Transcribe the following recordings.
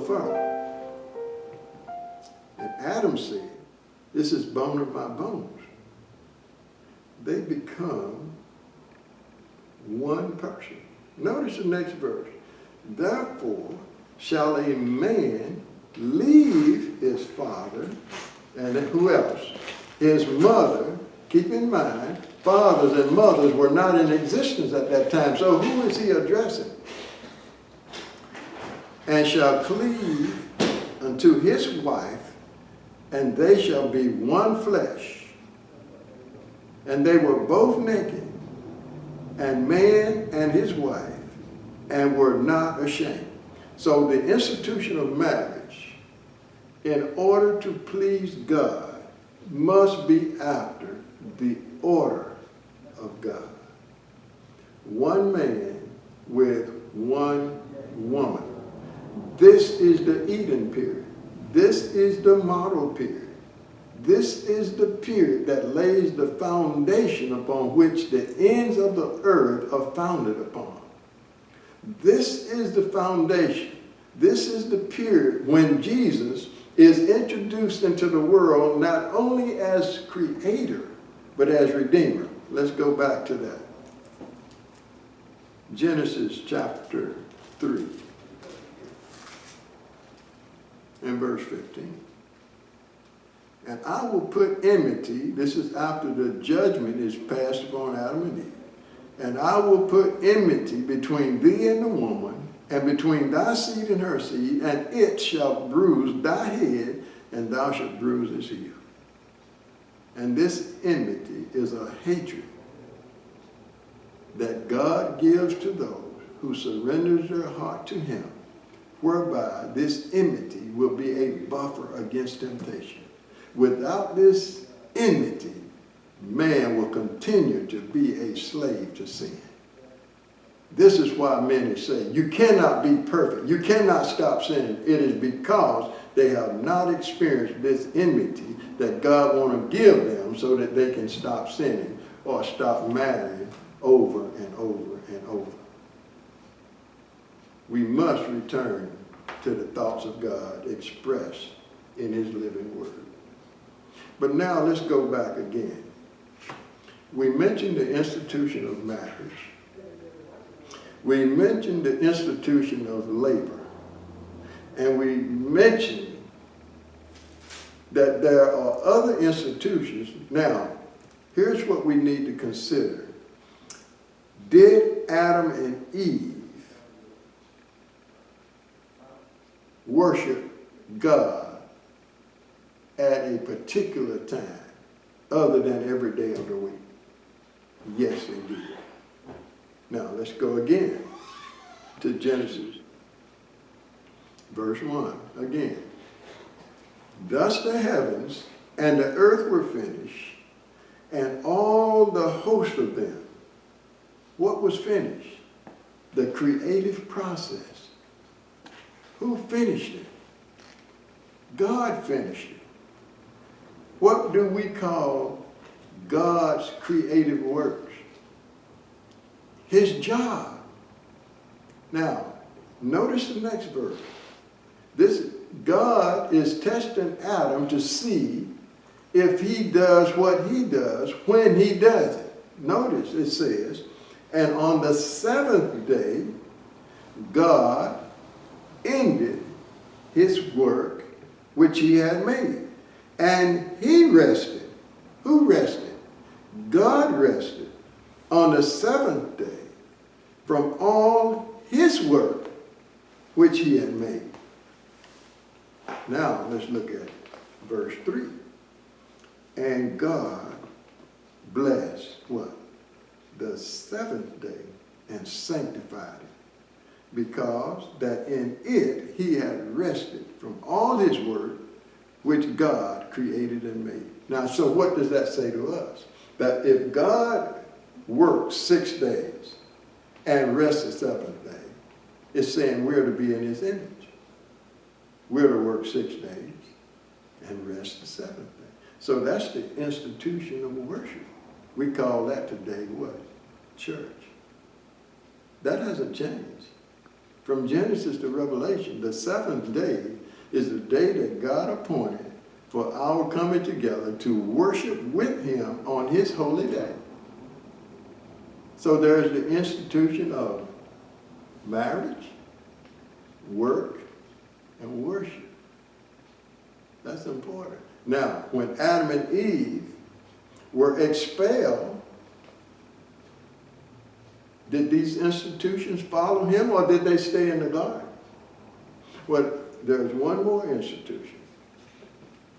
far. And Adam said, this is bone of my bones. They become one person. Notice the next verse. Therefore shall a man leave his father, and who else? His mother. Keep in mind, fathers and mothers were not in existence at that time. So who is he addressing? And shall cleave unto his wife, and they shall be one flesh. And they were both naked, and man and his wife, and were not ashamed. So the institution of marriage, in order to please God, must be after the order of God. One man with one woman. This is the Eden period. This is the model period. This is the period that lays the foundation upon which the ends of the earth are founded upon. This is the foundation. This is the period when Jesus is introduced into the world not only as creator, but as redeemer. Let's go back to that. Genesis chapter 3 and verse 15. And I will put enmity, this is after the judgment is passed upon Adam and Eve, and I will put enmity between thee and the woman, and between thy seed and her seed, and it shall bruise thy head, and thou shalt bruise his heel. And this enmity is a hatred that God gives to those who surrender their heart to him, whereby this enmity will be a buffer against temptation. Without this enmity, man will continue to be a slave to sin. This is why many say, you cannot be perfect. You cannot stop sinning. It is because they have not experienced this enmity that God wants to give them so that they can stop sinning or stop marrying over and over and over. We must return to the thoughts of God expressed in his living word. But now let's go back again. We mentioned the institution of marriage. We mentioned the institution of labor. And we mentioned that there are other institutions. Now, here's what we need to consider. Did Adam and Eve worship God at a particular time other than every day of the week? Yes, they did. Now, let's go again to Genesis, verse 1 again. Thus the heavens and the earth were finished, and all the host of them. What was finished? The creative process. Who finished it? God finished it. What do we call God's creative works? His job. Now, notice the next verse. This God is testing Adam to see if he does what he does when he does it. Notice it says, and on the seventh day, God ended his work which he had made. And he rested. Who rested? God rested on the seventh day from all his work which he had made. Now let's look at verse 3. And God blessed what? The seventh day and sanctified it, because that in it he had rested from all his work which God created and made. Now, so what does that say to us? That if God works 6 days and rests the seventh day, it's saying we're to be in his image. We're to work 6 days and rest the seventh day. So that's the institution of worship. We call that today what? Church. That hasn't changed. from Genesis to Revelation, the seventh day is the day that God appointed for our coming together to worship with him on his holy day. So there's the institution of marriage, work, and worship. That's important. Now, when Adam and Eve were expelled, did these institutions follow him, or did they stay in the garden? Well, there's one more institution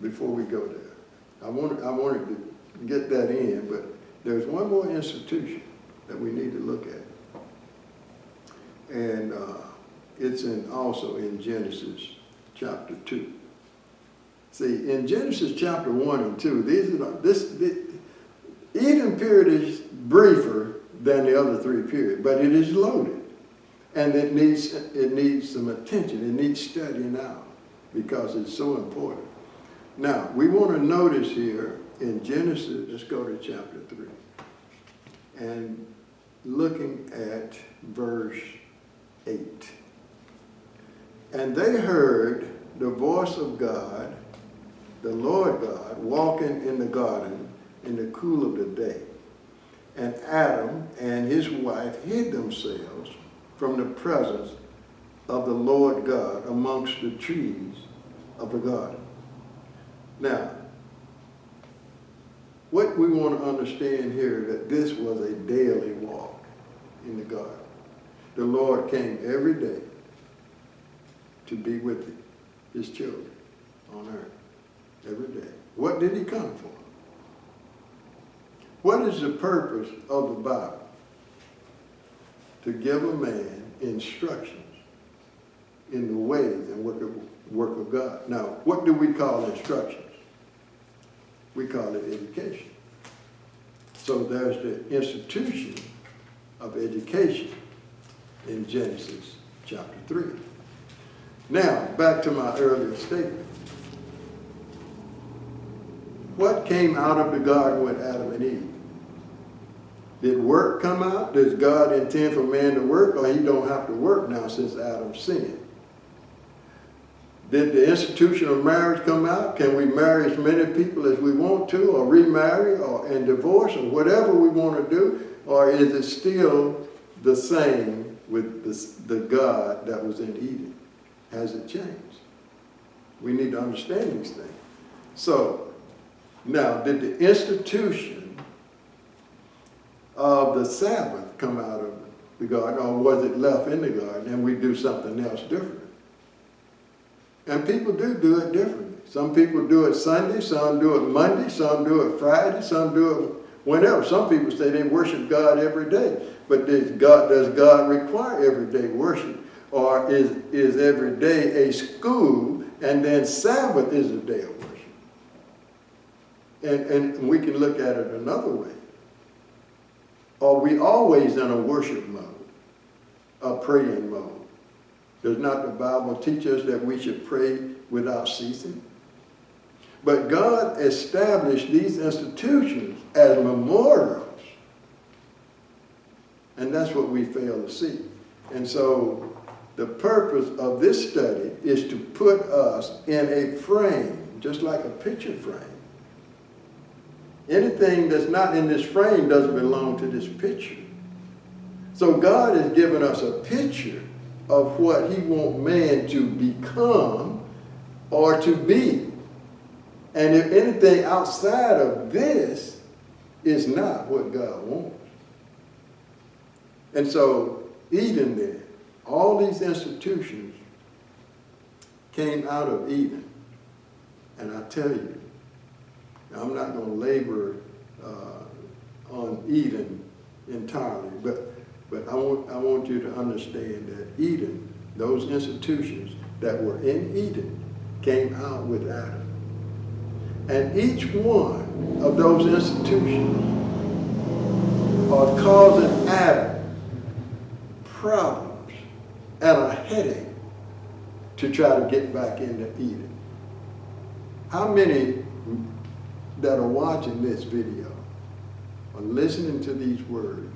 before we go there. I wanted to get that in, but there's one more institution that we need to look at. And it's also in Genesis chapter 2. See, in Genesis chapter 1 and 2, the Eden period is briefer than the other three periods, but it is loaded. And it needs some attention. It needs studying out because it's so important. Now, we want to notice here in Genesis, let's go to chapter 3. And looking at verse 8. And they heard the voice of God, the Lord God, walking in the garden in the cool of the day. And Adam and his wife hid themselves from the presence of the Lord God amongst the trees of the garden. Now, what we want to understand here, that this was a daily walk in the garden. The Lord came every day to be with his children on earth, every day. What did he come for? What is the purpose of the Bible? To give a man instructions in the ways and work of God. Now, what do we call instructions? We call it education. So there's the institution of education in Genesis chapter 3. Now, back to my earlier statement. What came out of the garden with Adam and Eve? Did work come out? Does God intend for man to work, or he don't have to work now since Adam sinned? Did the institution of marriage come out? Can we marry as many people as we want to, or remarry, and divorce, or whatever we want to do? Or is it still the same with the God that was in Eden? Has it changed? We need to understand these things. So, now, did the institution of the Sabbath come out of the garden, or was it left in the garden and we do something else different? And people do it differently. Some people do it Sunday, some do it Monday, some do it Friday, some do it whenever. Some people say they worship God every day. But does God require everyday worship? Or is every day a school, and then Sabbath is a day of worship? And we can look at it another way. Are we always in a worship mode, a praying mode? Does not the Bible teach us that we should pray without ceasing? But God established these institutions as memorials. And that's what we fail to see. And so the purpose of this study is to put us in a frame, just like a picture frame. Anything that's not in this frame doesn't belong to this picture. So God has given us a picture of what he wants man to become or to be. And if anything outside of this is not what God wants. And so Eden then, all these institutions came out of Eden. And I tell you, I'm not going to labor on Eden entirely, but I want you to understand that Eden, those institutions that were in Eden, came out with Adam. And each one of those institutions are causing Adam problems and a headache to try to get back into Eden. How many that are watching this video or listening to these words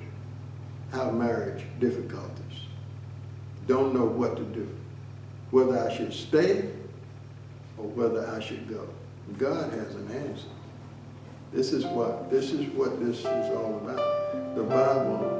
have marriage difficulties? don't know what to do, whether I should stay or whether I should go. God has an answer. This is what this is all about. The Bible